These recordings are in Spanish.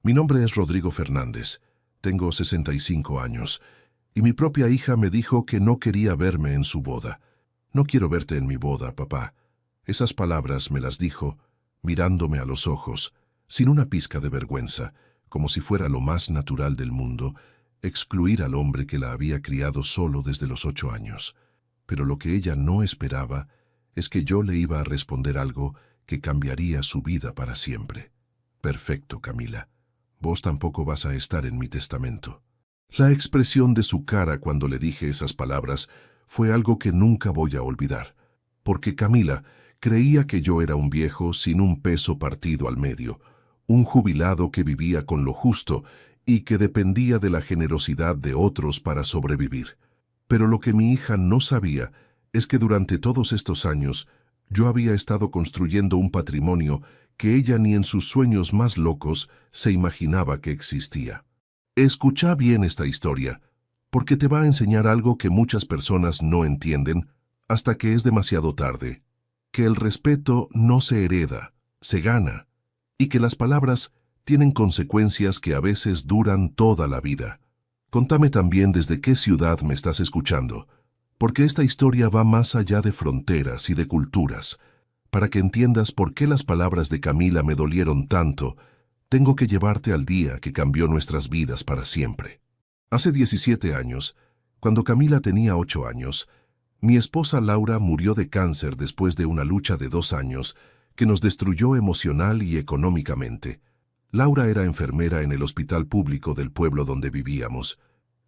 Mi nombre es Rodrigo Fernández. Tengo 65 años. Y mi propia hija me dijo que no quería verme en su boda. No quiero verte en mi boda, papá. Esas palabras me las dijo, mirándome a los ojos, sin una pizca de vergüenza, como si fuera lo más natural del mundo, excluir al hombre que la había criado solo desde los 8 años. Pero lo que ella no esperaba es que yo le iba a responder algo que cambiaría su vida para siempre. Perfecto, Camila. Vos tampoco vas a estar en mi testamento. La expresión de su cara cuando le dije esas palabras fue algo que nunca voy a olvidar, porque Camila creía que yo era un viejo sin un peso partido al medio, un jubilado que vivía con lo justo y que dependía de la generosidad de otros para sobrevivir. Pero lo que mi hija no sabía es que durante todos estos años yo había estado construyendo un patrimonio que ella ni en sus sueños más locos se imaginaba que existía. Escucha bien esta historia, porque te va a enseñar algo que muchas personas no entienden hasta que es demasiado tarde, que el respeto no se hereda, se gana, y que las palabras tienen consecuencias que a veces duran toda la vida. Contame también desde qué ciudad me estás escuchando, porque esta historia va más allá de fronteras y de culturas. Para que entiendas por qué las palabras de Camila me dolieron tanto, tengo que llevarte al día que cambió nuestras vidas para siempre. Hace 17 años, cuando Camila tenía 8 años, mi esposa Laura murió de cáncer después de una lucha de 2 años que nos destruyó emocional y económicamente. Laura era enfermera en el hospital público del pueblo donde vivíamos.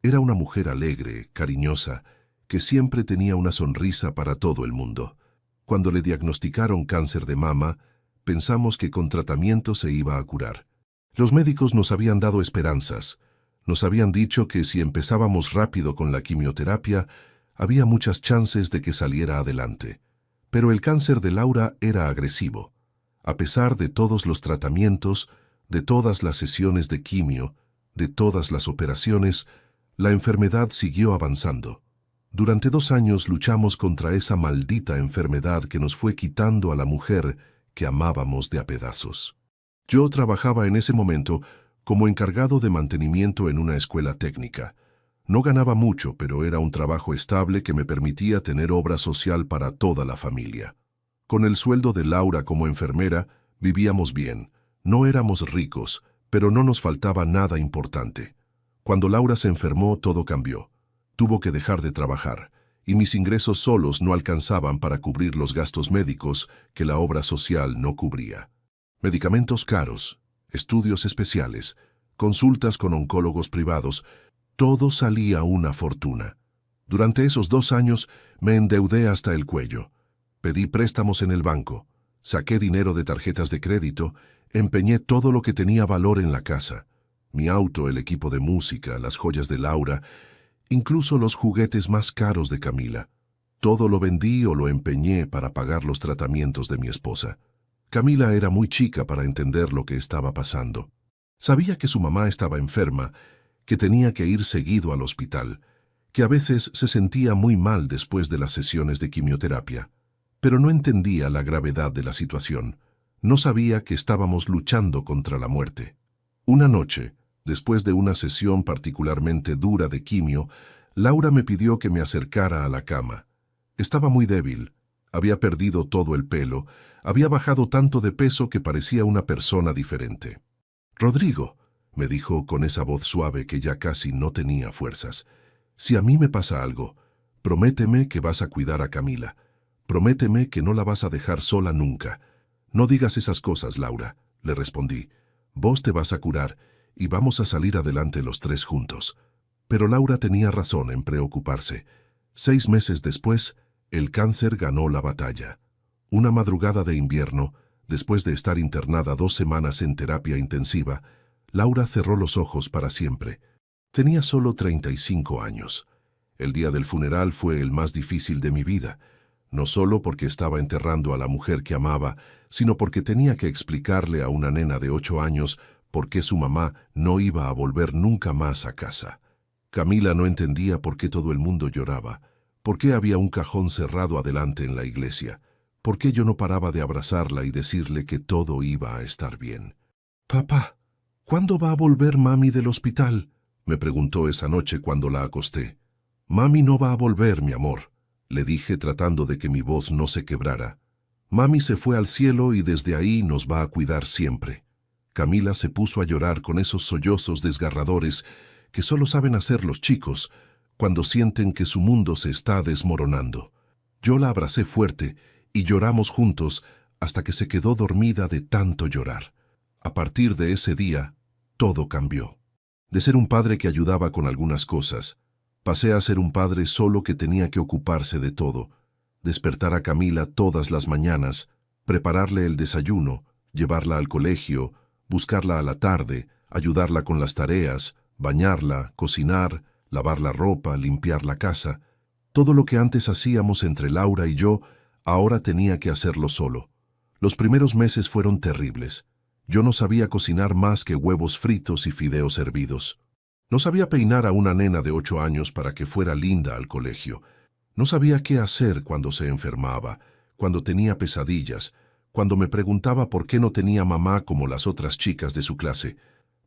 Era una mujer alegre, cariñosa, que siempre tenía una sonrisa para todo el mundo. Cuando le diagnosticaron cáncer de mama, pensamos que con tratamiento se iba a curar. Los médicos nos habían dado esperanzas. Nos habían dicho que si empezábamos rápido con la quimioterapia, había muchas chances de que saliera adelante. Pero el cáncer de Laura era agresivo. A pesar de todos los tratamientos, de todas las sesiones de quimio, de todas las operaciones, la enfermedad siguió avanzando. Durante 2 años luchamos contra esa maldita enfermedad que nos fue quitando a la mujer que amábamos de a pedazos. Yo trabajaba en ese momento como encargado de mantenimiento en una escuela técnica. No ganaba mucho, pero era un trabajo estable que me permitía tener obra social para toda la familia. Con el sueldo de Laura como enfermera, vivíamos bien. No éramos ricos, pero no nos faltaba nada importante. Cuando Laura se enfermó, todo cambió. Tuvo que dejar de trabajar, y mis ingresos solos no alcanzaban para cubrir los gastos médicos que la obra social no cubría. Medicamentos caros, estudios especiales, consultas con oncólogos privados, todo salía una fortuna. Durante esos 2 años me endeudé hasta el cuello. Pedí préstamos en el banco, saqué dinero de tarjetas de crédito, empeñé todo lo que tenía valor en la casa. Mi auto, el equipo de música, las joyas de Laura, incluso los juguetes más caros de Camila. Todo lo vendí o lo empeñé para pagar los tratamientos de mi esposa. Camila era muy chica para entender lo que estaba pasando. Sabía que su mamá estaba enferma, que tenía que ir seguido al hospital, que a veces se sentía muy mal después de las sesiones de quimioterapia, pero no entendía la gravedad de la situación. No sabía que estábamos luchando contra la muerte. Una noche, después de una sesión particularmente dura de quimio, Laura me pidió que me acercara a la cama. Estaba muy débil, había perdido todo el pelo, había bajado tanto de peso que parecía una persona diferente. «Rodrigo», me dijo con esa voz suave que ya casi no tenía fuerzas, «si a mí me pasa algo, prométeme que vas a cuidar a Camila. Prométeme que no la vas a dejar sola nunca. No digas esas cosas, Laura», le respondí. «Vos te vas a curar y vamos a salir adelante los 3 juntos». Pero Laura tenía razón en preocuparse. 6 meses después, el cáncer ganó la batalla. Una madrugada de invierno, después de estar internada 2 semanas en terapia intensiva, Laura cerró los ojos para siempre. Tenía solo 35 años. El día del funeral fue el más difícil de mi vida, no solo porque estaba enterrando a la mujer que amaba, sino porque tenía que explicarle a una nena de 8 años por qué su mamá no iba a volver nunca más a casa. Camila no entendía por qué todo el mundo lloraba, por qué había un cajón cerrado adelante en la iglesia, por qué yo no paraba de abrazarla y decirle que todo iba a estar bien. «Papá», ¿Cuándo va a volver mami del hospital?, me preguntó esa noche cuando la acosté. Mami no va a volver, mi amor, le dije tratando de que mi voz no se quebrara. Mami se fue al cielo y desde ahí nos va a cuidar siempre. Camila se puso a llorar con esos sollozos desgarradores que solo saben hacer los chicos cuando sienten que su mundo se está desmoronando. Yo la abracé fuerte y lloramos juntos hasta que se quedó dormida de tanto llorar. A partir de ese día, todo cambió. De ser un padre que ayudaba con algunas cosas, pasé a ser un padre solo que tenía que ocuparse de todo, despertar a Camila todas las mañanas, prepararle el desayuno, llevarla al colegio, buscarla a la tarde, ayudarla con las tareas, bañarla, cocinar, lavar la ropa, limpiar la casa. Todo lo que antes hacíamos entre Laura y yo, ahora tenía que hacerlo solo. Los primeros meses fueron terribles. Yo no sabía cocinar más que huevos fritos y fideos hervidos. No sabía peinar a una nena de 8 años para que fuera linda al colegio. No sabía qué hacer cuando se enfermaba, cuando tenía pesadillas, cuando me preguntaba por qué no tenía mamá como las otras chicas de su clase.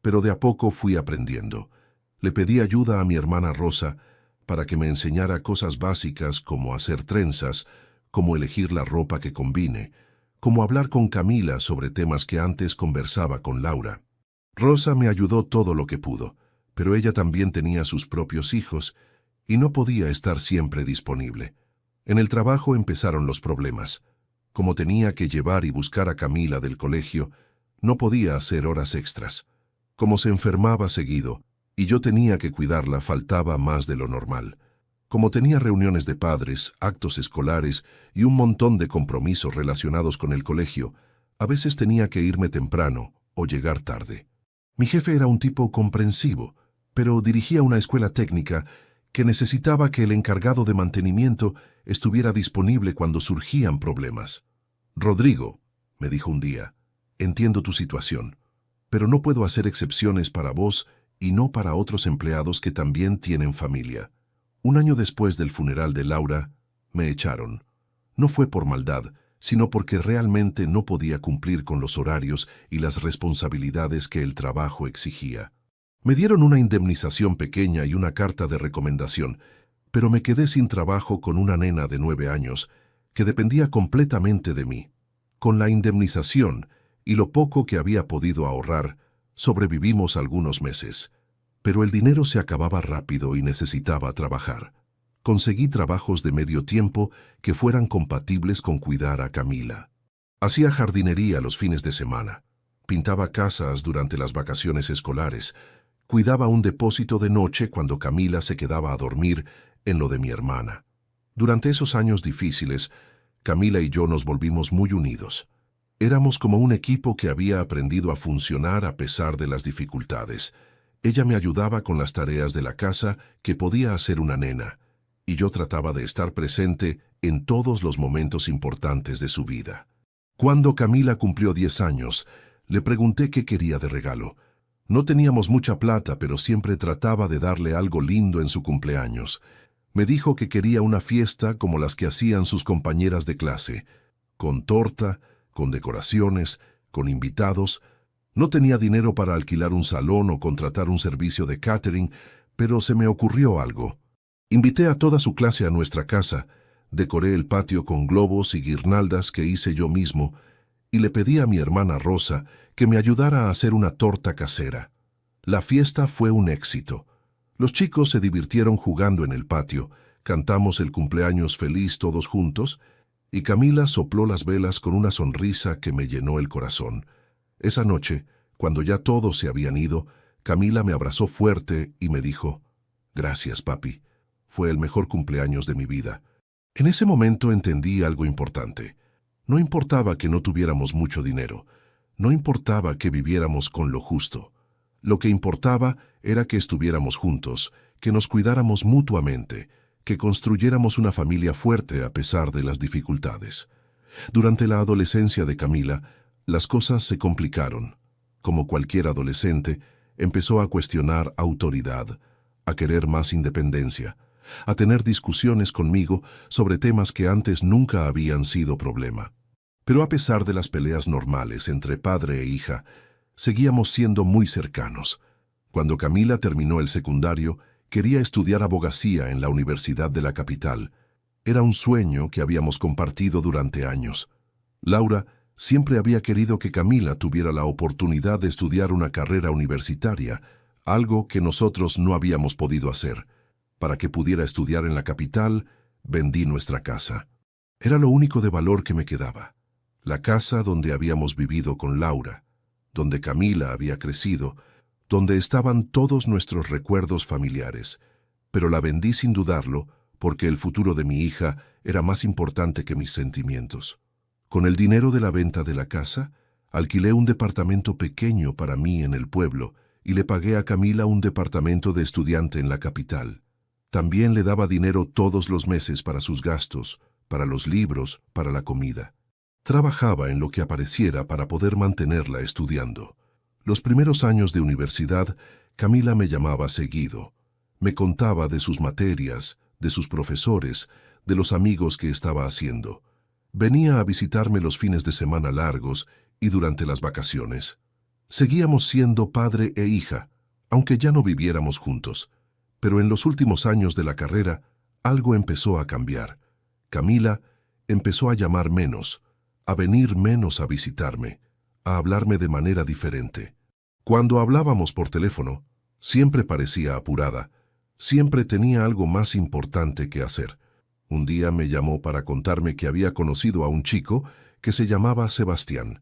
Pero de a poco fui aprendiendo. Le pedí ayuda a mi hermana Rosa para que me enseñara cosas básicas como hacer trenzas, cómo elegir la ropa que combine, cómo hablar con Camila sobre temas que antes conversaba con Laura. Rosa me ayudó todo lo que pudo, pero ella también tenía sus propios hijos y no podía estar siempre disponible. En el trabajo empezaron los problemas. Como tenía que llevar y buscar a Camila del colegio, no podía hacer horas extras. Como se enfermaba seguido y yo tenía que cuidarla, faltaba más de lo normal. Como tenía reuniones de padres, actos escolares y un montón de compromisos relacionados con el colegio, a veces tenía que irme temprano o llegar tarde. Mi jefe era un tipo comprensivo, pero dirigía una escuela técnica que necesitaba que el encargado de mantenimiento estuviera disponible cuando surgían problemas. «Rodrigo», me dijo un día, «entiendo tu situación, pero no puedo hacer excepciones para vos y no para otros empleados que también tienen familia». 1 año después del funeral de Laura, me echaron. No fue por maldad, sino porque realmente no podía cumplir con los horarios y las responsabilidades que el trabajo exigía. Me dieron una indemnización pequeña y una carta de recomendación, pero me quedé sin trabajo con una nena de 9 años que dependía completamente de mí. Con la indemnización y lo poco que había podido ahorrar, sobrevivimos algunos meses. Pero el dinero se acababa rápido y necesitaba trabajar. Conseguí trabajos de medio tiempo que fueran compatibles con cuidar a Camila. Hacía jardinería los fines de semana, pintaba casas durante las vacaciones escolares, cuidaba un depósito de noche cuando Camila se quedaba a dormir en lo de mi hermana. Durante esos años difíciles, Camila y yo nos volvimos muy unidos. Éramos como un equipo que había aprendido a funcionar a pesar de las dificultades. Ella me ayudaba con las tareas de la casa que podía hacer una nena, y yo trataba de estar presente en todos los momentos importantes de su vida. Cuando Camila cumplió 10 años, le pregunté qué quería de regalo. No teníamos mucha plata, pero siempre trataba de darle algo lindo en su cumpleaños. Me dijo que quería una fiesta como las que hacían sus compañeras de clase, con torta, con decoraciones, con invitados. No tenía dinero para alquilar un salón o contratar un servicio de catering, pero se me ocurrió algo. Invité a toda su clase a nuestra casa, decoré el patio con globos y guirnaldas que hice yo mismo, y le pedí a mi hermana Rosa que me ayudara a hacer una torta casera. La fiesta fue un éxito. Los chicos se divirtieron jugando en el patio, cantamos el cumpleaños feliz todos juntos, y Camila sopló las velas con una sonrisa que me llenó el corazón. Esa noche, cuando ya todos se habían ido, Camila me abrazó fuerte y me dijo: «Gracias, papi. Fue el mejor cumpleaños de mi vida». En ese momento entendí algo importante. No importaba que no tuviéramos mucho dinero. No importaba que viviéramos con lo justo. Lo que importaba era que estuviéramos juntos, que nos cuidáramos mutuamente, que construyéramos una familia fuerte a pesar de las dificultades. Durante la adolescencia de Camila, las cosas se complicaron. Como cualquier adolescente, empezó a cuestionar autoridad, a querer más independencia, a tener discusiones conmigo sobre temas que antes nunca habían sido problema. Pero a pesar de las peleas normales entre padre e hija, Seguíamos siendo muy cercanos. Cuando Camila terminó el secundario, quería estudiar abogacía en la Universidad de la capital. Era un sueño que habíamos compartido durante años. Laura siempre había querido que Camila tuviera la oportunidad de estudiar una carrera universitaria, algo que nosotros no habíamos podido hacer. Para que pudiera estudiar en la capital, vendí nuestra casa. Era lo único de valor que me quedaba. La casa donde habíamos vivido con Laura, donde Camila había crecido, donde estaban todos nuestros recuerdos familiares. Pero la vendí sin dudarlo, porque el futuro de mi hija era más importante que mis sentimientos. Con el dinero de la venta de la casa, alquilé un departamento pequeño para mí en el pueblo y le pagué a Camila un departamento de estudiante en la capital. También le daba dinero todos los meses para sus gastos, para los libros, para la comida. Trabajaba en lo que apareciera para poder mantenerla estudiando. Los primeros años de universidad, Camila me llamaba seguido. Me contaba de sus materias, de sus profesores, de los amigos que estaba haciendo. Venía a visitarme los fines de semana largos y durante las vacaciones. Seguíamos siendo padre e hija, aunque ya no viviéramos juntos. Pero en los últimos años de la carrera, algo empezó a cambiar. Camila empezó a llamar menos, a venir menos a visitarme, a hablarme de manera diferente. Cuando hablábamos por teléfono, siempre parecía apurada, siempre tenía algo más importante que hacer. Un día me llamó para contarme que había conocido a un chico que se llamaba Sebastián.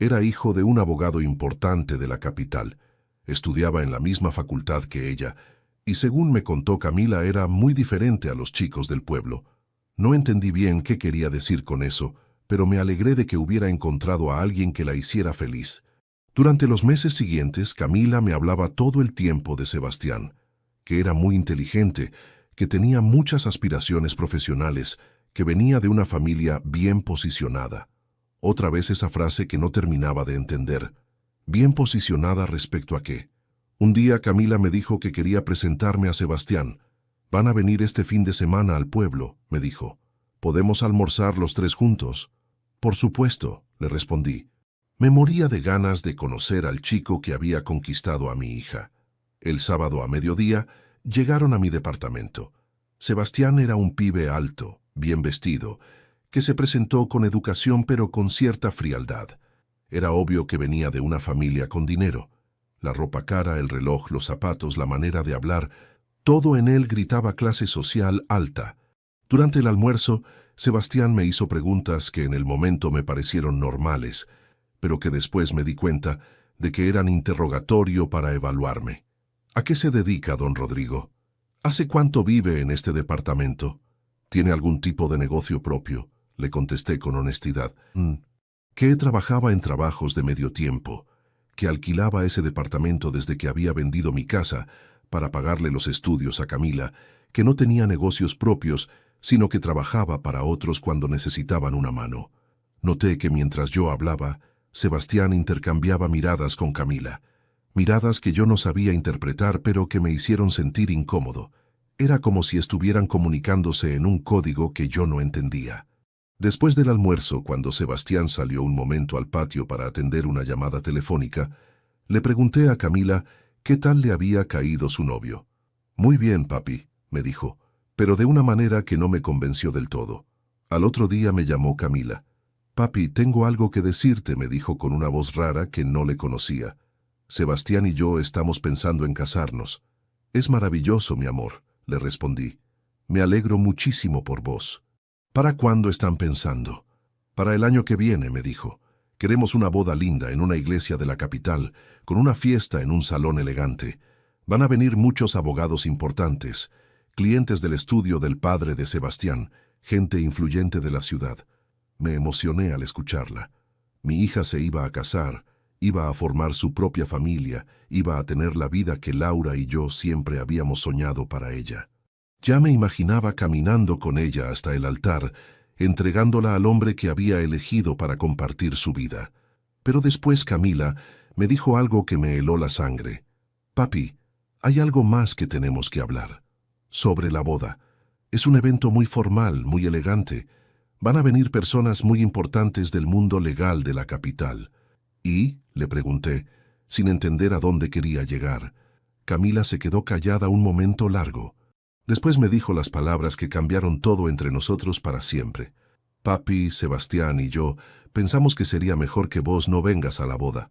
Era hijo de un abogado importante de la capital. Estudiaba en la misma facultad que ella, y según me contó Camila era muy diferente a los chicos del pueblo. No entendí bien qué quería decir con eso, pero me alegré de que hubiera encontrado a alguien que la hiciera feliz. Durante los meses siguientes, Camila me hablaba todo el tiempo de Sebastián, que era muy inteligente, que tenía muchas aspiraciones profesionales, que venía de una familia bien posicionada. Otra vez esa frase que no terminaba de entender. ¿Bien posicionada respecto a qué? Un día Camila me dijo que quería presentarme a Sebastián. Van a venir este fin de semana al pueblo, me dijo. ¿Podemos almorzar los tres juntos? Por supuesto, le respondí. Me moría de ganas de conocer al chico que había conquistado a mi hija. El sábado a mediodía llegaron a mi departamento. Sebastián era un pibe alto, bien vestido, que se presentó con educación pero con cierta frialdad. Era obvio que venía de una familia con dinero. La ropa cara, el reloj, los zapatos, la manera de hablar, todo en él gritaba clase social alta. Durante el almuerzo, Sebastián me hizo preguntas que en el momento me parecieron normales, pero que después me di cuenta de que eran interrogatorio para evaluarme. ¿A qué se dedica, don Rodrigo? ¿Hace cuánto vive en este departamento? ¿Tiene algún tipo de negocio propio? Le contesté con honestidad. Que trabajaba en trabajos de medio tiempo, que alquilaba ese departamento desde que había vendido mi casa para pagarle los estudios a Camila, que no tenía negocios propios, sino que trabajaba para otros cuando necesitaban una mano. Noté que mientras yo hablaba, Sebastián intercambiaba miradas con Camila. Miradas que yo no sabía interpretar, pero que me hicieron sentir incómodo. Era como si estuvieran comunicándose en un código que yo no entendía. Después del almuerzo, cuando Sebastián salió un momento al patio para atender una llamada telefónica, le pregunté a Camila qué tal le había caído su novio. Muy bien, papi, me dijo, pero de una manera que no me convenció del todo. Al otro día me llamó Camila. Papi, tengo algo que decirte, me dijo con una voz rara que no le conocía. Sebastián y yo estamos pensando en casarnos. Es maravilloso, mi amor, le respondí. Me alegro muchísimo por vos. ¿Para cuándo están pensando? Para el año que viene, me dijo. Queremos una boda linda en una iglesia de la capital, con una fiesta en un salón elegante. Van a venir muchos abogados importantes, clientes del estudio del padre de Sebastián, gente influyente de la ciudad. Me emocioné al escucharla. Mi hija se iba a casar, iba a formar su propia familia, iba a tener la vida que Laura y yo siempre habíamos soñado para ella. Ya me imaginaba caminando con ella hasta el altar, entregándola al hombre que había elegido para compartir su vida. Pero después Camila me dijo algo que me heló la sangre. Papi, hay algo más que tenemos que hablar. Sobre la boda. Es un evento muy formal, muy elegante. Van a venir personas muy importantes del mundo legal de la capital. ¿Y? Le pregunté. sin entender a dónde quería llegar. Camila se quedó callada un momento largo. Después me dijo las palabras que cambiaron todo entre nosotros para siempre. Papi, Sebastián y yo pensamos que sería mejor que vos no vengas a la boda.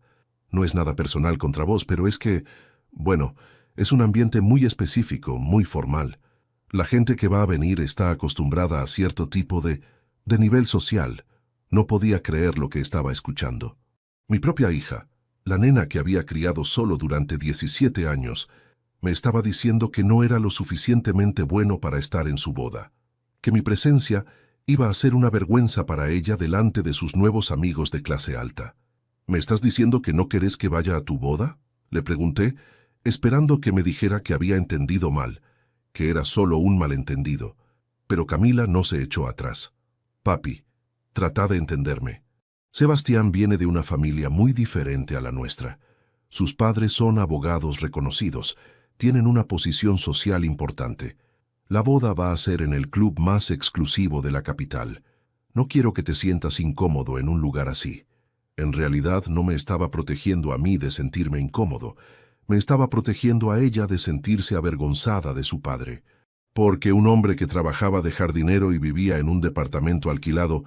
No es nada personal contra vos, pero es que, bueno, es un ambiente muy específico, muy formal. La gente que va a venir está acostumbrada a cierto tipo de nivel social. No podía creer lo que estaba escuchando. Mi propia hija, la nena que había criado solo durante 17 años, me estaba diciendo que no era lo suficientemente bueno para estar en su boda, que mi presencia iba a ser una vergüenza para ella delante de sus nuevos amigos de clase alta. ¿Me estás diciendo que no querés que vaya a tu boda?, le pregunté, esperando que me dijera que había entendido mal, que era solo un malentendido. Pero Camila no se echó atrás. Papi, trata de entenderme. Sebastián viene de una familia muy diferente a la nuestra. Sus padres son abogados reconocidos, tienen una posición social importante. La boda va a ser en el club más exclusivo de la capital. No quiero que te sientas incómodo en un lugar así. En realidad no me estaba protegiendo a mí de sentirme incómodo. Me estaba protegiendo a ella de sentirse avergonzada de su padre. Porque un hombre que trabajaba de jardinero y vivía en un departamento alquilado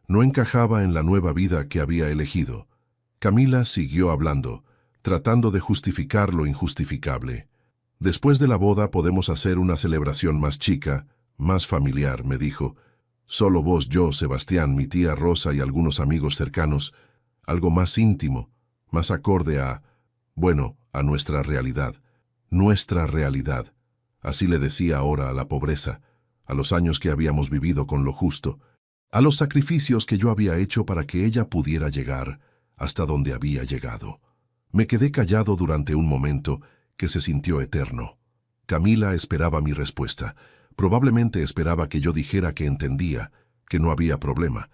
no encajaba en la nueva vida que había elegido. Camila siguió hablando, tratando de justificar lo injustificable. Después de la boda podemos hacer una celebración más chica, más familiar, me dijo. Solo vos, yo, Sebastián, mi tía Rosa y algunos amigos cercanos. Algo más íntimo, más acorde a, bueno, a nuestra realidad. Nuestra realidad. Así le decía ahora a la pobreza, a los años que habíamos vivido con lo justo, a los sacrificios que yo había hecho para que ella pudiera llegar hasta donde había llegado. Me quedé callado durante un momento que se sintió eterno. Camila esperaba mi respuesta. Probablemente esperaba que yo dijera que entendía, que no había problema,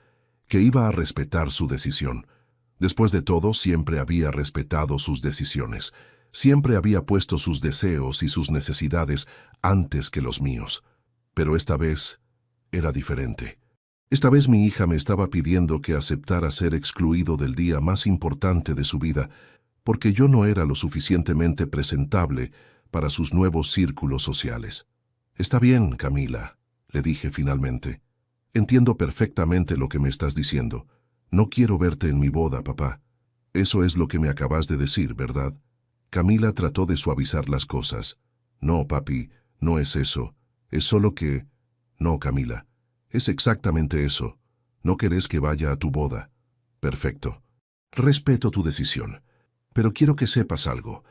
que iba a respetar su decisión. Después de todo, siempre había respetado sus decisiones. Siempre había puesto sus deseos y sus necesidades antes que los míos. Pero esta vez era diferente. Esta vez mi hija me estaba pidiendo que aceptara ser excluido del día más importante de su vida, porque yo no era lo suficientemente presentable para sus nuevos círculos sociales. Está bien, Camila, le dije finalmente. Entiendo perfectamente lo que me estás diciendo. No quiero verte en mi boda, papá. Eso es lo que me acabas de decir, ¿verdad? Camila trató de suavizar las cosas. No, papi, no es eso. Es solo que... No, Camila. Es exactamente eso. No querés que vaya a tu boda. Perfecto. Respeto tu decisión. Pero quiero que sepas algo.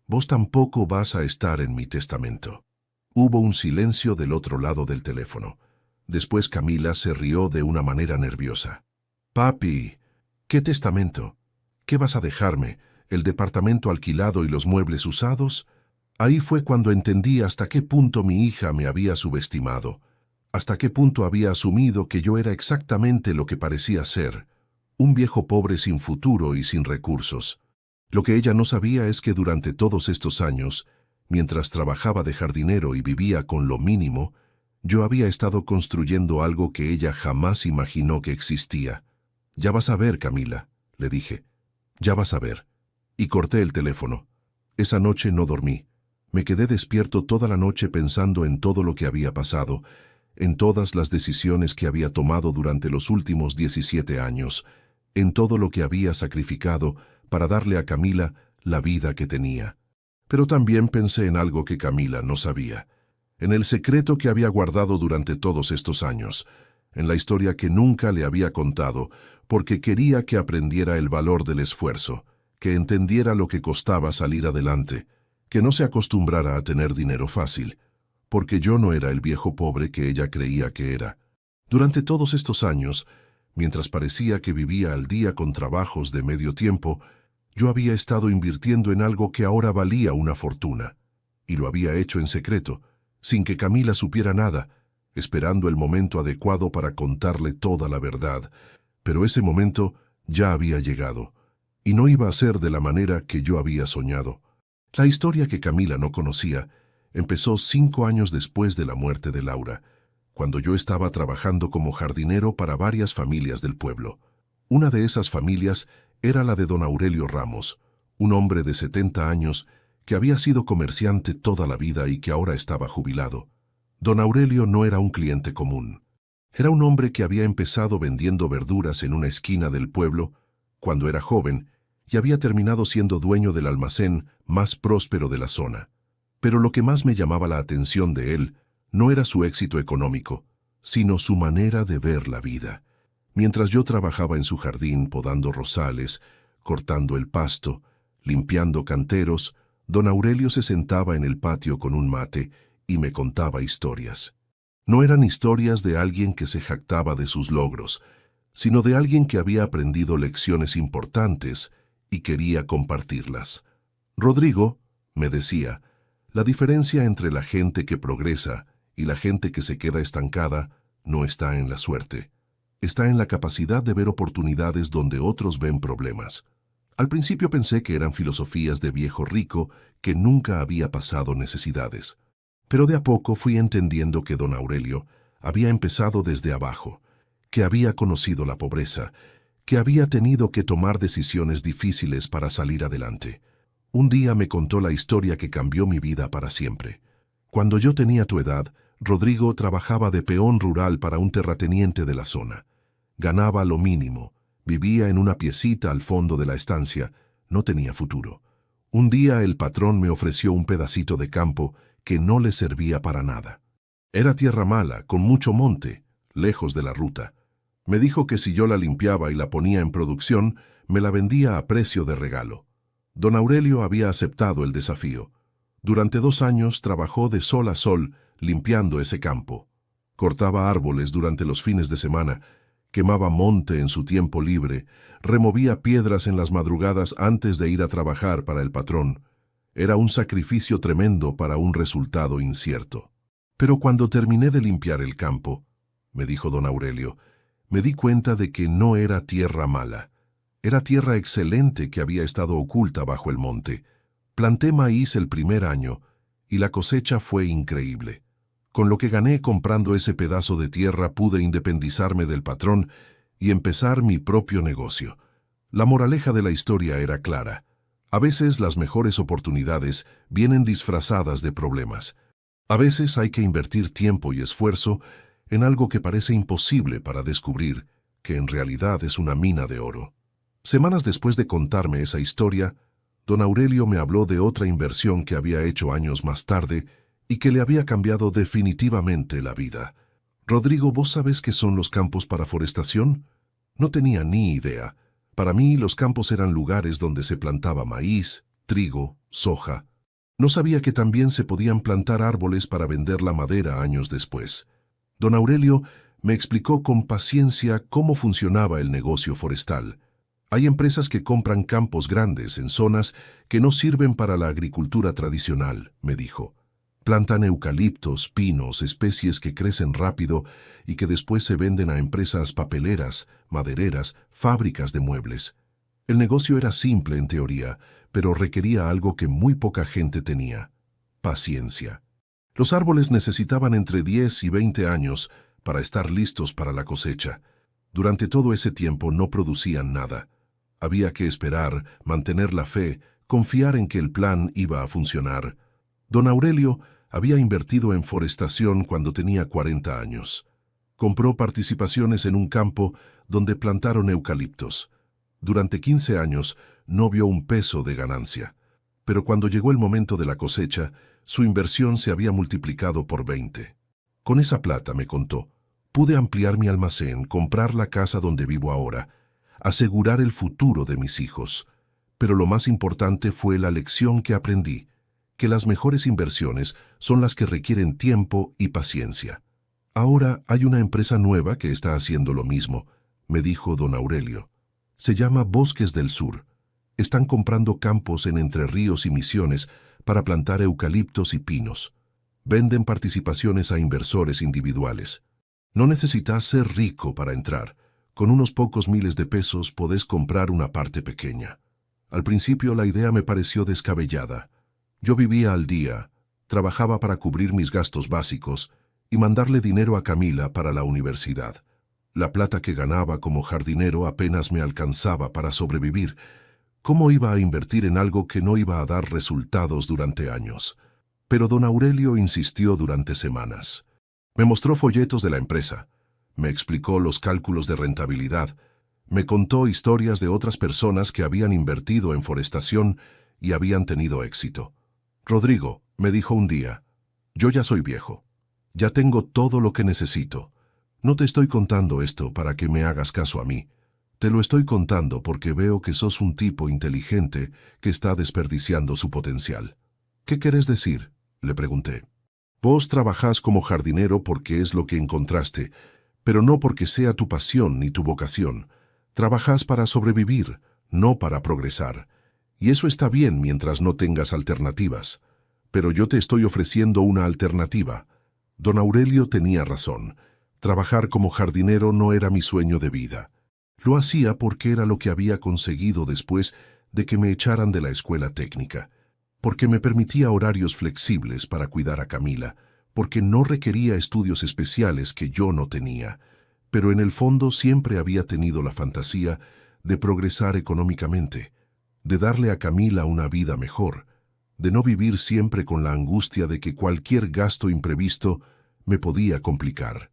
Vos tampoco vas a estar en mi testamento. Hubo un silencio del otro lado del teléfono. Después Camila se rió de una manera nerviosa. Papi, ¿qué testamento? ¿Qué vas a dejarme? ¿El departamento alquilado y los muebles usados? Ahí fue cuando entendí hasta qué punto mi hija me había subestimado, hasta qué punto había asumido que yo era exactamente lo que parecía ser, un viejo pobre sin futuro y sin recursos. Lo que ella no sabía es que durante todos estos años, mientras trabajaba de jardinero y vivía con lo mínimo, yo había estado construyendo algo que ella jamás imaginó que existía. Ya vas a ver, Camila, le dije. Ya vas a ver. Y corté el teléfono. Esa noche no dormí. Me quedé despierto toda la noche pensando en todo lo que había pasado, en todas las decisiones que había tomado durante los últimos 17 años, en todo lo que había sacrificado para darle a Camila la vida que tenía. Pero también pensé en algo que Camila no sabía, en el secreto que había guardado durante todos estos años, en la historia que nunca le había contado, porque quería que aprendiera el valor del esfuerzo, que entendiera lo que costaba salir adelante, que no se acostumbrara a tener dinero fácil, porque yo no era el viejo pobre que ella creía que era. Durante todos estos años, mientras parecía que vivía al día con trabajos de medio tiempo, yo había estado invirtiendo en algo que ahora valía una fortuna, y lo había hecho en secreto, sin que Camila supiera nada, esperando el momento adecuado para contarle toda la verdad. Pero ese momento ya había llegado, y no iba a ser de la manera que yo había soñado. La historia que Camila no conocía empezó 5 años después de la muerte de Laura, cuando yo estaba trabajando como jardinero para varias familias del pueblo. Una de esas familias era la de don Aurelio Ramos, un hombre de 70 años que había sido comerciante toda la vida y que ahora estaba jubilado. Don Aurelio no era un cliente común. Era un hombre que había empezado vendiendo verduras en una esquina del pueblo cuando era joven y había terminado siendo dueño del almacén más próspero de la zona. Pero lo que más me llamaba la atención de él no era su éxito económico, sino su manera de ver la vida. Mientras yo trabajaba en su jardín podando rosales, cortando el pasto, limpiando canteros, don Aurelio se sentaba en el patio con un mate y me contaba historias. No eran historias de alguien que se jactaba de sus logros, sino de alguien que había aprendido lecciones importantes y quería compartirlas. Rodrigo, me decía, la diferencia entre la gente que progresa y la gente que se queda estancada no está en la suerte. Está en la capacidad de ver oportunidades donde otros ven problemas. Al principio pensé que eran filosofías de viejo rico que nunca había pasado necesidades. Pero de a poco fui entendiendo que don Aurelio había empezado desde abajo, que había conocido la pobreza, que había tenido que tomar decisiones difíciles para salir adelante. Un día me contó la historia que cambió mi vida para siempre. Cuando yo tenía tu edad, Rodrigo trabajaba de peón rural para un terrateniente de la zona. Ganaba lo mínimo, vivía en una piecita al fondo de la estancia, no tenía futuro. Un día el patrón me ofreció un pedacito de campo que no le servía para nada. Era tierra mala, con mucho monte, lejos de la ruta. Me dijo que si yo la limpiaba y la ponía en producción, me la vendía a precio de regalo. Don Aurelio había aceptado el desafío. Durante 2 años trabajó de sol a sol limpiando ese campo. Cortaba árboles durante los fines de semana, quemaba monte en su tiempo libre, removía piedras en las madrugadas antes de ir a trabajar para el patrón. Era un sacrificio tremendo para un resultado incierto. Pero cuando terminé de limpiar el campo, me dijo don Aurelio, me di cuenta de que no era tierra mala. Era tierra excelente que había estado oculta bajo el monte. Planté maíz el primer año y la cosecha fue increíble. Con lo que gané comprando ese pedazo de tierra pude independizarme del patrón y empezar mi propio negocio. La moraleja de la historia era clara. A veces las mejores oportunidades vienen disfrazadas de problemas. A veces hay que invertir tiempo y esfuerzo en algo que parece imposible para descubrir que en realidad es una mina de oro. Semanas después de contarme esa historia, don Aurelio me habló de otra inversión que había hecho años más tarde y que le había cambiado definitivamente la vida. Rodrigo, ¿vos sabés qué son los campos para forestación? No tenía ni idea. Para mí, los campos eran lugares donde se plantaba maíz, trigo, soja. No sabía que también se podían plantar árboles para vender la madera años después. Don Aurelio me explicó con paciencia cómo funcionaba el negocio forestal. Hay empresas que compran campos grandes en zonas que no sirven para la agricultura tradicional, me dijo. Plantan eucaliptos, pinos, especies que crecen rápido y que después se venden a empresas papeleras, madereras, fábricas de muebles. El negocio era simple en teoría, pero requería algo que muy poca gente tenía: paciencia. Los árboles necesitaban entre 10 y 20 años para estar listos para la cosecha. Durante todo ese tiempo no producían nada. Había que esperar, mantener la fe, confiar en que el plan iba a funcionar. Don Aurelio había invertido en forestación cuando tenía 40 años. Compró participaciones en un campo donde plantaron eucaliptos. Durante 15 años no vio un peso de ganancia, pero cuando llegó el momento de la cosecha, su inversión se había multiplicado por 20. Con esa plata, me contó, pude ampliar mi almacén, comprar la casa donde vivo ahora, asegurar el futuro de mis hijos. Pero lo más importante fue la lección que aprendí, que las mejores inversiones son las que requieren tiempo y paciencia. Ahora hay una empresa nueva que está haciendo lo mismo, me dijo don Aurelio. Se llama Bosques del Sur. Están comprando campos en Entre Ríos y Misiones para plantar eucaliptos y pinos. Venden participaciones a inversores individuales. No necesitas ser rico para entrar. Con unos pocos miles de pesos podés comprar una parte pequeña. Al principio la idea me pareció descabellada. Yo vivía al día, trabajaba para cubrir mis gastos básicos y mandarle dinero a Camila para la universidad. La plata que ganaba como jardinero apenas me alcanzaba para sobrevivir. ¿Cómo iba a invertir en algo que no iba a dar resultados durante años? Pero don Aurelio insistió durante semanas. Me mostró folletos de la empresa, me explicó los cálculos de rentabilidad, me contó historias de otras personas que habían invertido en forestación y habían tenido éxito. Rodrigo, me dijo un día, yo ya soy viejo, ya tengo todo lo que necesito. No te estoy contando esto para que me hagas caso a mí. Te lo estoy contando porque veo que sos un tipo inteligente que está desperdiciando su potencial. ¿Qué querés decir?, le pregunté. Vos trabajás como jardinero porque es lo que encontraste, pero no porque sea tu pasión ni tu vocación. Trabajás para sobrevivir, no para progresar. Y eso está bien mientras no tengas alternativas. Pero yo te estoy ofreciendo una alternativa. Don Aurelio tenía razón. Trabajar como jardinero no era mi sueño de vida. Lo hacía porque era lo que había conseguido después de que me echaran de la escuela técnica, porque me permitía horarios flexibles para cuidar a Camila, porque no requería estudios especiales que yo no tenía, pero en el fondo siempre había tenido la fantasía de progresar económicamente, de darle a Camila una vida mejor, de no vivir siempre con la angustia de que cualquier gasto imprevisto me podía complicar.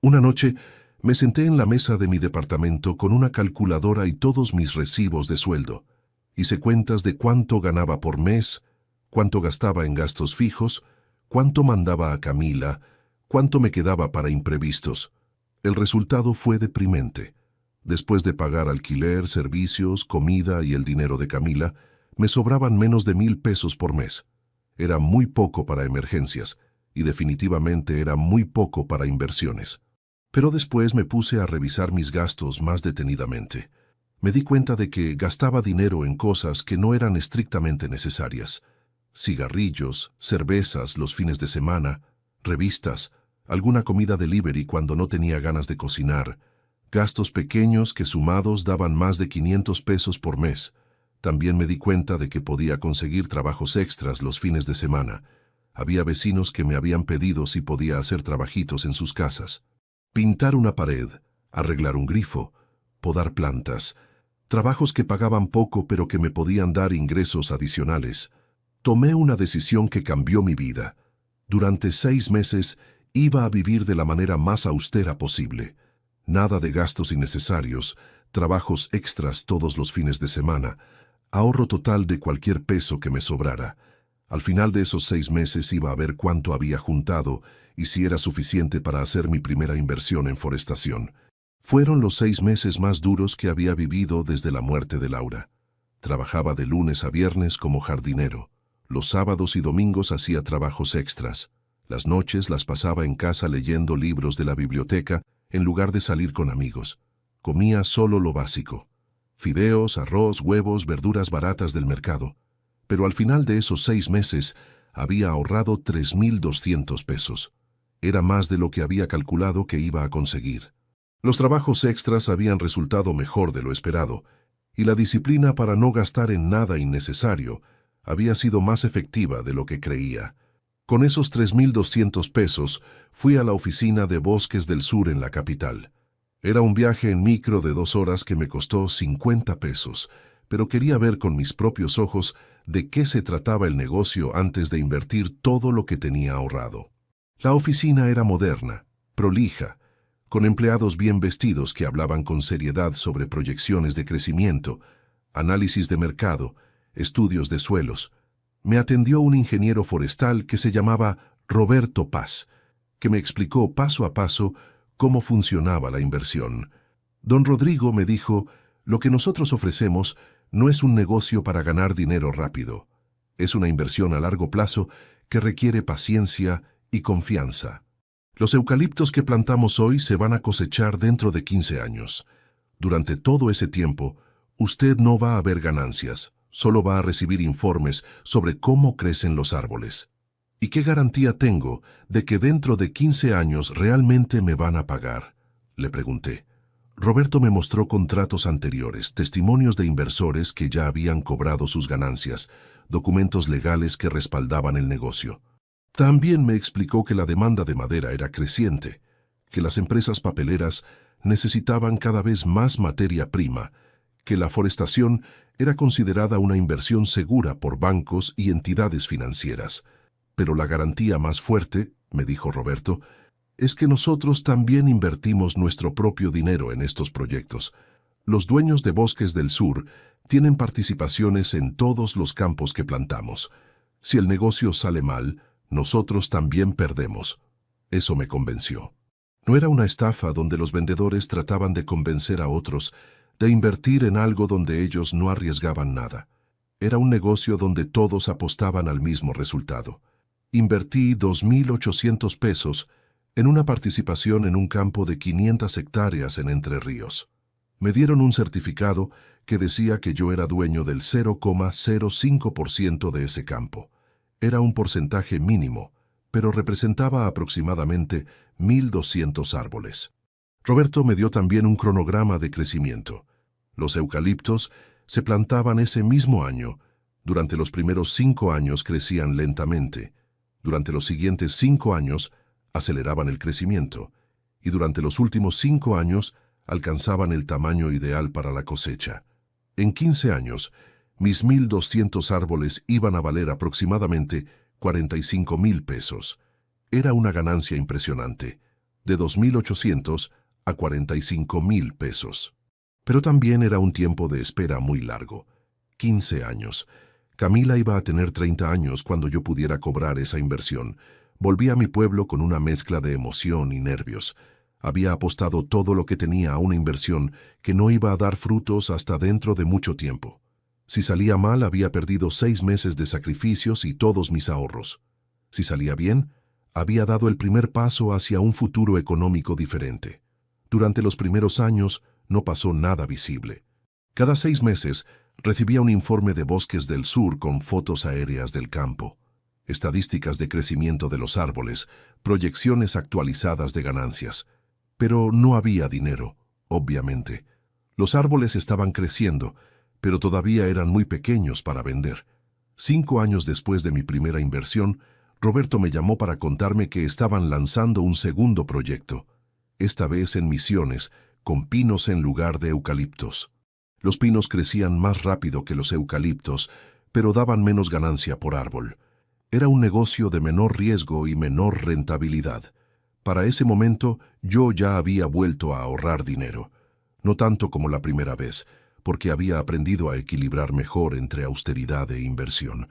Una noche me senté en la mesa de mi departamento con una calculadora y todos mis recibos de sueldo. Hice cuentas de cuánto ganaba por mes, cuánto gastaba en gastos fijos, cuánto mandaba a Camila, cuánto me quedaba para imprevistos. El resultado fue deprimente. Después de pagar alquiler, servicios, comida y el dinero de Camila, me sobraban menos de 1,000 pesos por mes. Era muy poco para emergencias y definitivamente era muy poco para inversiones. Pero después me puse a revisar mis gastos más detenidamente. Me di cuenta de que gastaba dinero en cosas que no eran estrictamente necesarias. Cigarrillos, cervezas los fines de semana, revistas, alguna comida delivery cuando no tenía ganas de cocinar, gastos pequeños que sumados daban más de 500 pesos por mes. También me di cuenta de que podía conseguir trabajos extras los fines de semana. Había vecinos que me habían pedido si podía hacer trabajitos en sus casas. Pintar una pared, arreglar un grifo, podar plantas, trabajos que pagaban poco pero que me podían dar ingresos adicionales. Tomé una decisión que cambió mi vida. Durante 6 meses iba a vivir de la manera más austera posible. Nada de gastos innecesarios, trabajos extras todos los fines de semana, ahorro total de cualquier peso que me sobrara. Al final de esos 6 meses iba a ver cuánto había juntado y si era suficiente para hacer mi primera inversión en forestación. Fueron los 6 meses más duros que había vivido desde la muerte de Laura. Trabajaba de lunes a viernes como jardinero. Los sábados y domingos hacía trabajos extras. Las noches las pasaba en casa leyendo libros de la biblioteca en lugar de salir con amigos. Comía solo lo básico: fideos, arroz, huevos, verduras baratas del mercado. Pero al final de esos 6 meses había ahorrado 3,200 pesos. Era más de lo que había calculado que iba a conseguir. Los trabajos extras habían resultado mejor de lo esperado, y la disciplina para no gastar en nada innecesario había sido más efectiva de lo que creía. Con esos 3,200 pesos fui a la oficina de Bosques del Sur en la capital. Era un viaje en micro de 2 horas que me costó 50 pesos, pero quería ver con mis propios ojos de qué se trataba el negocio antes de invertir todo lo que tenía ahorrado. La oficina era moderna, prolija, con empleados bien vestidos que hablaban con seriedad sobre proyecciones de crecimiento, análisis de mercado, estudios de suelos. Me atendió un ingeniero forestal que se llamaba Roberto Paz, que me explicó paso a paso cómo funcionaba la inversión. Don Rodrigo me dijo: lo que nosotros ofrecemos no es un negocio para ganar dinero rápido. Es una inversión a largo plazo que requiere paciencia y confianza. Los eucaliptos que plantamos hoy se van a cosechar dentro de 15 años. Durante todo ese tiempo, usted no va a ver ganancias, solo va a recibir informes sobre cómo crecen los árboles. ¿Y qué garantía tengo de que dentro de 15 años realmente me van a pagar?, le pregunté. Roberto me mostró contratos anteriores, testimonios de inversores que ya habían cobrado sus ganancias, documentos legales que respaldaban el negocio. También me explicó que la demanda de madera era creciente, que las empresas papeleras necesitaban cada vez más materia prima, que la forestación era considerada una inversión segura por bancos y entidades financieras. Pero la garantía más fuerte, me dijo Roberto, es que nosotros también invertimos nuestro propio dinero en estos proyectos. Los dueños de Bosques del Sur tienen participaciones en todos los campos que plantamos. Si el negocio sale mal, nosotros también perdemos. Eso me convenció. No era una estafa donde los vendedores trataban de convencer a otros de invertir en algo donde ellos no arriesgaban nada. Era un negocio donde todos apostaban al mismo resultado. Invertí 2.800 pesos en una participación en un campo de 500 hectáreas en Entre Ríos. Me dieron un certificado que decía que yo era dueño del 0,05% de ese campo. Era un porcentaje mínimo, pero representaba aproximadamente 1.200 árboles. Roberto me dio también un cronograma de crecimiento. Los eucaliptos se plantaban ese mismo año. Durante los primeros 5 años crecían lentamente. Durante los siguientes 5 años aceleraban el crecimiento. Y durante los últimos 5 años alcanzaban el tamaño ideal para la cosecha. En 15 años, mis 1.200 árboles iban a valer aproximadamente 45.000 pesos. Era una ganancia impresionante, de 2.800 a 45.000 pesos. Pero también era un tiempo de espera muy largo, 15 años. Camila iba a tener 30 años cuando yo pudiera cobrar esa inversión. Volví a mi pueblo con una mezcla de emoción y nervios. Había apostado todo lo que tenía a una inversión que no iba a dar frutos hasta dentro de mucho tiempo. Si salía mal, había perdido 6 meses de sacrificios y todos mis ahorros. Si salía bien, había dado el primer paso hacia un futuro económico diferente. Durante los primeros años no pasó nada visible. Cada 6 meses recibía un informe de Bosques del Sur con fotos aéreas del campo, estadísticas de crecimiento de los árboles, proyecciones actualizadas de ganancias. Pero no había dinero, obviamente. Los árboles estaban creciendo, pero todavía eran muy pequeños para vender. 5 años después de mi primera inversión, Roberto me llamó para contarme que estaban lanzando un segundo proyecto, esta vez en Misiones, con pinos en lugar de eucaliptos. Los pinos crecían más rápido que los eucaliptos, pero daban menos ganancia por árbol. Era un negocio de menor riesgo y menor rentabilidad. Para ese momento, yo ya había vuelto a ahorrar dinero. No tanto como la primera vez, porque había aprendido a equilibrar mejor entre austeridad e inversión,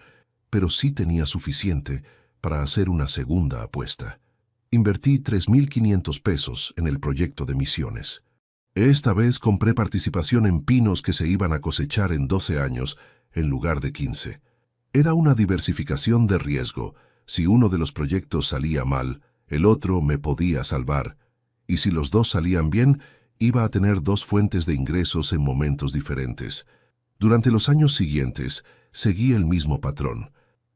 pero sí tenía suficiente para hacer una segunda apuesta. Invertí 3.500 pesos en el proyecto de Misiones. Esta vez compré participación en pinos que se iban a cosechar en 12 años en lugar de 15. Era una diversificación de riesgo. Si uno de los proyectos salía mal, el otro me podía salvar. Y si los dos salían bien, iba a tener 2 fuentes de ingresos en momentos diferentes. Durante los años siguientes, seguí el mismo patrón.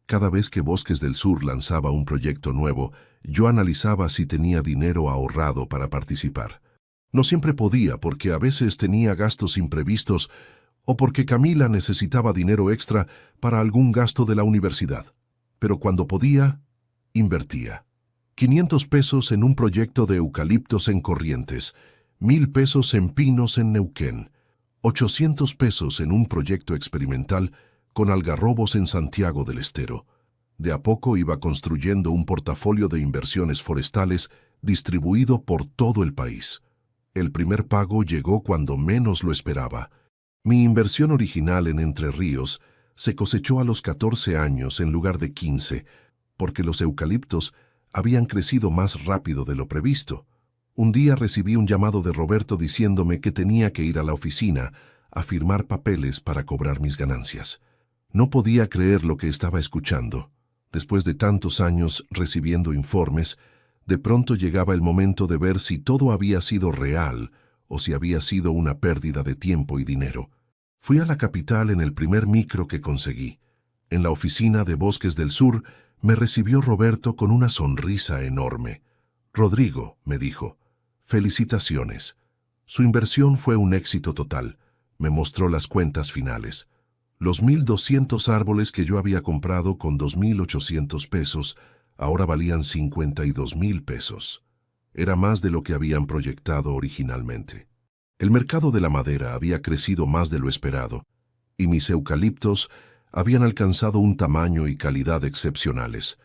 Cada vez que Bosques del Sur lanzaba un proyecto nuevo, yo analizaba si tenía dinero ahorrado para participar. No siempre podía porque a veces tenía gastos imprevistos o porque Camila necesitaba dinero extra para algún gasto de la universidad. Pero cuando podía, invertía. 500 pesos en un proyecto de eucaliptos en Corrientes, 1.000 pesos en pinos en Neuquén, 800 pesos en un proyecto experimental con algarrobos en Santiago del Estero. De a poco iba construyendo un portafolio de inversiones forestales distribuido por todo el país. El primer pago llegó cuando menos lo esperaba. Mi inversión original en Entre Ríos se cosechó a los 14 años en lugar de 15, porque los eucaliptos habían crecido más rápido de lo previsto. Un día recibí un llamado de Roberto diciéndome que tenía que ir a la oficina a firmar papeles para cobrar mis ganancias. No podía creer lo que estaba escuchando. Después de tantos años recibiendo informes, de pronto llegaba el momento de ver si todo había sido real o si había sido una pérdida de tiempo y dinero. Fui a la capital en el primer micro que conseguí. En la oficina de Bosques del Sur me recibió Roberto con una sonrisa enorme. «Rodrigo», me dijo, «felicitaciones. Su inversión fue un éxito total». Me mostró las cuentas finales. Los 1.200 árboles que yo había comprado con 2.800 pesos ahora valían 52.000 pesos. Era más de lo que habían proyectado originalmente. El mercado de la madera había crecido más de lo esperado, y mis eucaliptos habían alcanzado un tamaño y calidad excepcionales.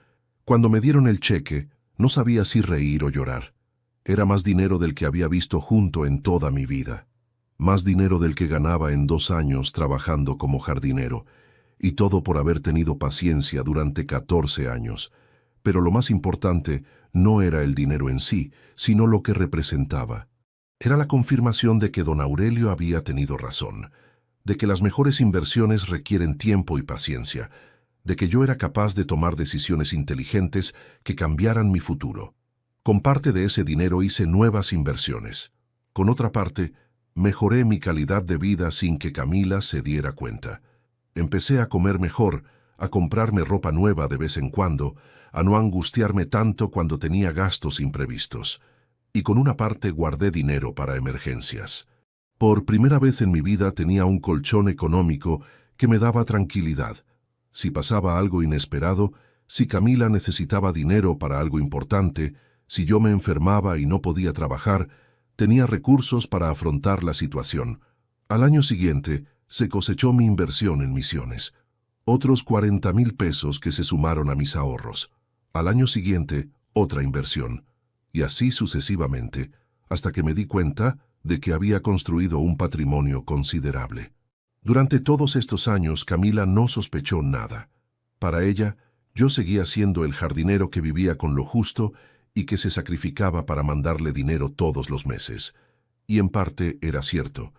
Cuando me dieron el cheque, no sabía si reír o llorar. Era más dinero del que había visto junto en toda mi vida. Más dinero del que ganaba en 2 años trabajando como jardinero, y todo por haber tenido paciencia durante 14 años. Pero lo más importante no era el dinero en sí, sino lo que representaba. Era la confirmación de que don Aurelio había tenido razón, de que las mejores inversiones requieren tiempo y paciencia, de que yo era capaz de tomar decisiones inteligentes que cambiaran mi futuro. Con parte de ese dinero hice nuevas inversiones. Con otra parte, mejoré mi calidad de vida sin que Camila se diera cuenta. Empecé a comer mejor, a comprarme ropa nueva de vez en cuando, a no angustiarme tanto cuando tenía gastos imprevistos. Y con una parte guardé dinero para emergencias. Por primera vez en mi vida tenía un colchón económico que me daba tranquilidad. Si pasaba algo inesperado, si Camila necesitaba dinero para algo importante, si yo me enfermaba y no podía trabajar, tenía recursos para afrontar la situación. Al año siguiente, se cosechó mi inversión en misiones. Otros 40,000 pesos que se sumaron a mis ahorros. Al año siguiente, otra inversión. Y así sucesivamente, hasta que me di cuenta de que había construido un patrimonio considerable. Durante todos estos años, Camila no sospechó nada. Para ella, yo seguía siendo el jardinero que vivía con lo justo y que se sacrificaba para mandarle dinero todos los meses. Y en parte era cierto.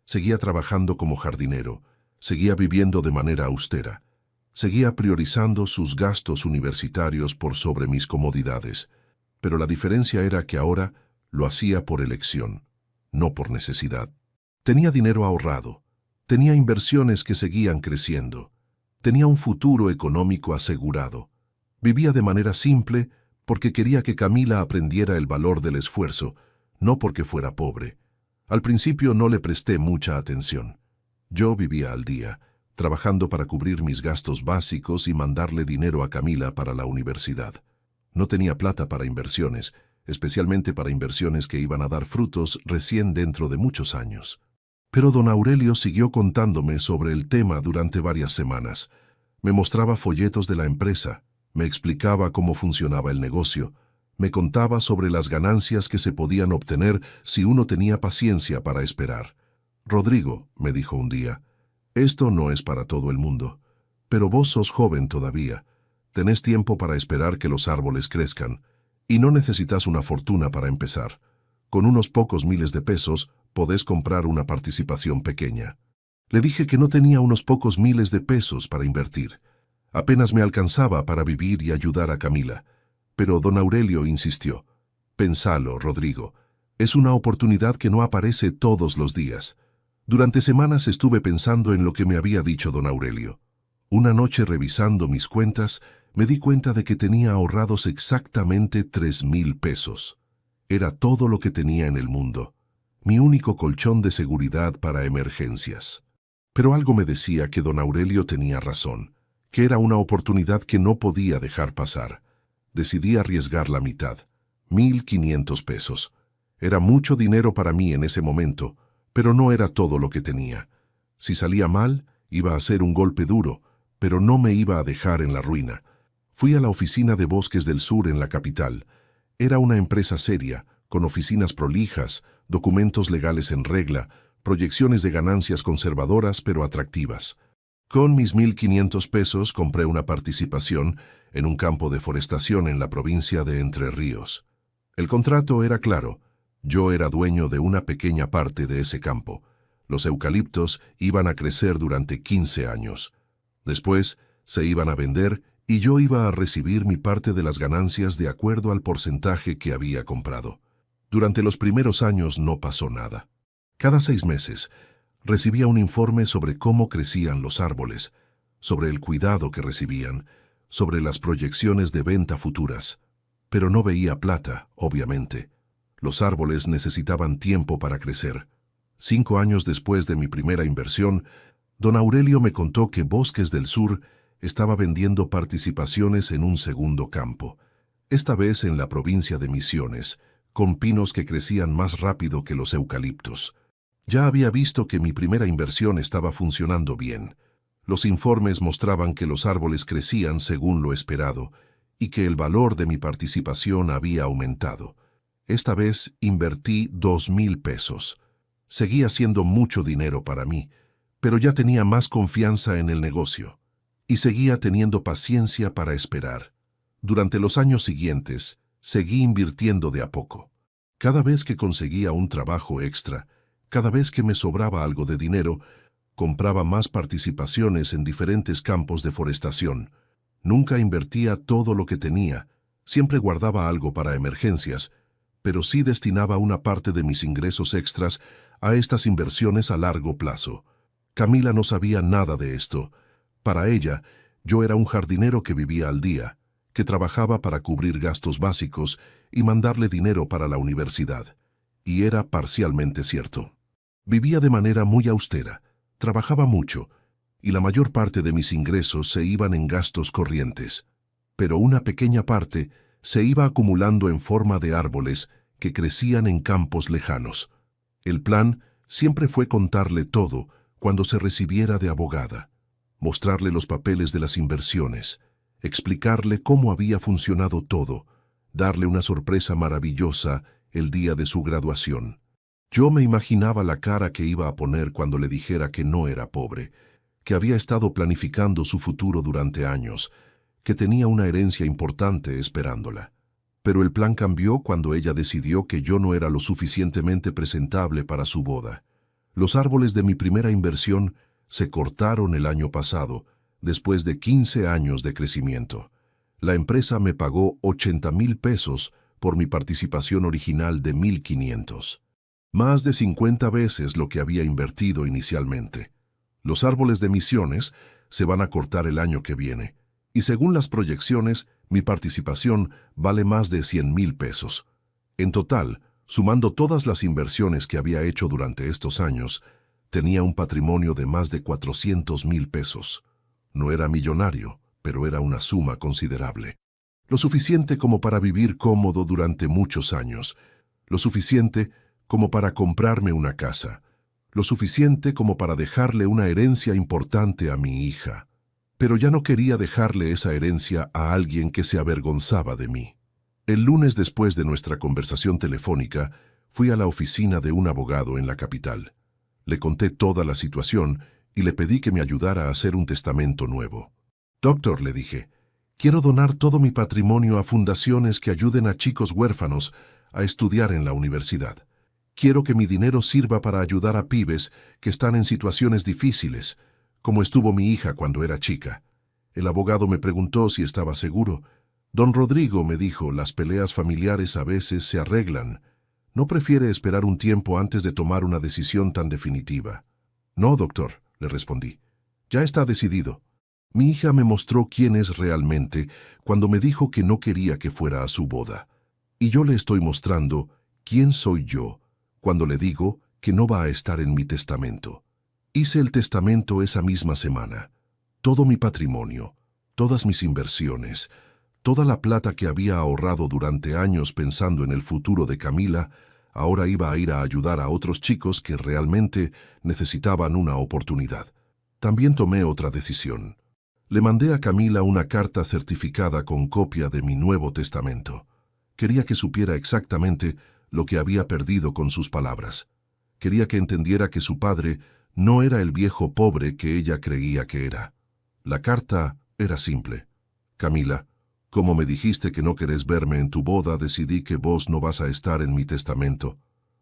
Seguía trabajando como jardinero, seguía viviendo de manera austera, seguía priorizando sus gastos universitarios por sobre mis comodidades. Pero la diferencia era que ahora lo hacía por elección, no por necesidad. Tenía dinero ahorrado, tenía inversiones que seguían creciendo, tenía un futuro económico asegurado. Vivía de manera simple porque quería que Camila aprendiera el valor del esfuerzo, no porque fuera pobre. Al principio no le presté mucha atención. Yo vivía al día, trabajando para cubrir mis gastos básicos y mandarle dinero a Camila para la universidad. No tenía plata para inversiones, especialmente para inversiones que iban a dar frutos recién dentro de muchos años. Pero don Aurelio siguió contándome sobre el tema durante varias semanas. Me mostraba folletos de la empresa, me explicaba cómo funcionaba el negocio, me contaba sobre las ganancias que se podían obtener si uno tenía paciencia para esperar. Rodrigo, me dijo un día, esto no es para todo el mundo, pero vos sos joven todavía. Tenés tiempo para esperar que los árboles crezcan, y no necesitas una fortuna para empezar. Con unos pocos miles de pesos podés comprar una participación pequeña. Le dije que no tenía unos pocos miles de pesos para invertir. Apenas me alcanzaba para vivir y ayudar a Camila. Pero don Aurelio insistió. Pensalo, Rodrigo. Es una oportunidad que no aparece todos los días. Durante semanas estuve pensando en lo que me había dicho don Aurelio. Una noche revisando mis cuentas, me di cuenta de que tenía ahorrados exactamente 3,000 pesos. Era todo lo que tenía en el mundo. Mi único colchón de seguridad para emergencias. Pero algo me decía que don Aurelio tenía razón, que era una oportunidad que no podía dejar pasar. Decidí arriesgar la mitad, 1,500 pesos. Era mucho dinero para mí en ese momento, pero no era todo lo que tenía. Si salía mal, iba a ser un golpe duro, pero no me iba a dejar en la ruina. Fui a la oficina de Bosques del Sur en la capital. Era una empresa seria, con oficinas prolijas, documentos legales en regla, proyecciones de ganancias conservadoras pero atractivas. Con mis 1,500 pesos compré una participación en un campo de forestación en la provincia de Entre Ríos. El contrato era claro. Yo era dueño de una pequeña parte de ese campo. Los eucaliptos iban a crecer durante 15 años. Después se iban a vender y yo iba a recibir mi parte de las ganancias de acuerdo al porcentaje que había comprado. Durante los primeros años no pasó nada. Cada 6 meses recibía un informe sobre cómo crecían los árboles, sobre el cuidado que recibían, sobre las proyecciones de venta futuras. Pero no veía plata, obviamente. Los árboles necesitaban tiempo para crecer. 5 años después de mi primera inversión, don Aurelio me contó que Bosques del Sur estaba vendiendo participaciones en un segundo campo, esta vez en la provincia de Misiones, con pinos que crecían más rápido que los eucaliptos. Ya había visto que mi primera inversión estaba funcionando bien. Los informes mostraban que los árboles crecían según lo esperado y que el valor de mi participación había aumentado. Esta vez invertí 2,000 pesos. Seguía siendo mucho dinero para mí, pero ya tenía más confianza en el negocio y seguía teniendo paciencia para esperar. Durante los años siguientes, seguí invirtiendo de a poco. Cada vez que conseguía un trabajo extra, cada vez que me sobraba algo de dinero, compraba más participaciones en diferentes campos de forestación. Nunca invertía todo lo que tenía, siempre guardaba algo para emergencias, pero sí destinaba una parte de mis ingresos extras a estas inversiones a largo plazo. Camila no sabía nada de esto. Para ella, yo era un jardinero que vivía al día, que trabajaba para cubrir gastos básicos y mandarle dinero para la universidad. Y era parcialmente cierto. Vivía de manera muy austera, trabajaba mucho, y la mayor parte de mis ingresos se iban en gastos corrientes. Pero una pequeña parte se iba acumulando en forma de árboles que crecían en campos lejanos. El plan siempre fue contarle todo cuando se recibiera de abogada, mostrarle los papeles de las inversiones, explicarle cómo había funcionado todo, darle una sorpresa maravillosa el día de su graduación. Yo me imaginaba la cara que iba a poner cuando le dijera que no era pobre, que había estado planificando su futuro durante años, que tenía una herencia importante esperándola. Pero el plan cambió cuando ella decidió que yo no era lo suficientemente presentable para su boda. Los árboles de mi primera inversión se cortaron el año pasado, después de 15 años de crecimiento. La empresa me pagó 80,000 pesos por mi participación original de 1,500. Más de 50 veces lo que había invertido inicialmente. Los árboles de Misiones se van a cortar el año que viene, y según las proyecciones, mi participación vale más de 100,000 pesos. En total, sumando todas las inversiones que había hecho durante estos años, tenía un patrimonio de más de 400,000 pesos. No era millonario, pero era una suma considerable. Lo suficiente como para vivir cómodo durante muchos años. Lo suficiente como para comprarme una casa. Lo suficiente como para dejarle una herencia importante a mi hija. Pero ya no quería dejarle esa herencia a alguien que se avergonzaba de mí. El lunes después de nuestra conversación telefónica, fui a la oficina de un abogado en la capital. Le conté toda la situación y le pedí que me ayudara a hacer un testamento nuevo. «Doctor», le dije, «quiero donar todo mi patrimonio a fundaciones que ayuden a chicos huérfanos a estudiar en la universidad. Quiero que mi dinero sirva para ayudar a pibes que están en situaciones difíciles, como estuvo mi hija cuando era chica». El abogado me preguntó si estaba seguro. «Don Rodrigo», me dijo, «las peleas familiares a veces se arreglan. ¿No prefiere esperar un tiempo antes de tomar una decisión tan definitiva?» «No, doctor», le respondí. «Ya está decidido. Mi hija me mostró quién es realmente cuando me dijo que no quería que fuera a su boda. Y yo le estoy mostrando quién soy yo cuando le digo que no va a estar en mi testamento. Hice el testamento esa misma semana. Todo mi patrimonio, todas mis inversiones, toda la plata que había ahorrado durante años pensando en el futuro de Camila, ahora iba a ir a ayudar a otros chicos que realmente necesitaban una oportunidad. También tomé otra decisión. Le mandé a Camila una carta certificada con copia de mi nuevo testamento. Quería que supiera exactamente lo que había perdido con sus palabras. Quería que entendiera que su padre no era el viejo pobre que ella creía que era. La carta era simple. «Camila, como me dijiste que no querés verme en tu boda, decidí que vos no vas a estar en mi testamento.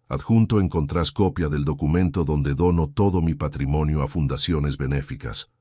Adjunto encontrás copia del documento donde dono todo mi patrimonio a fundaciones benéficas.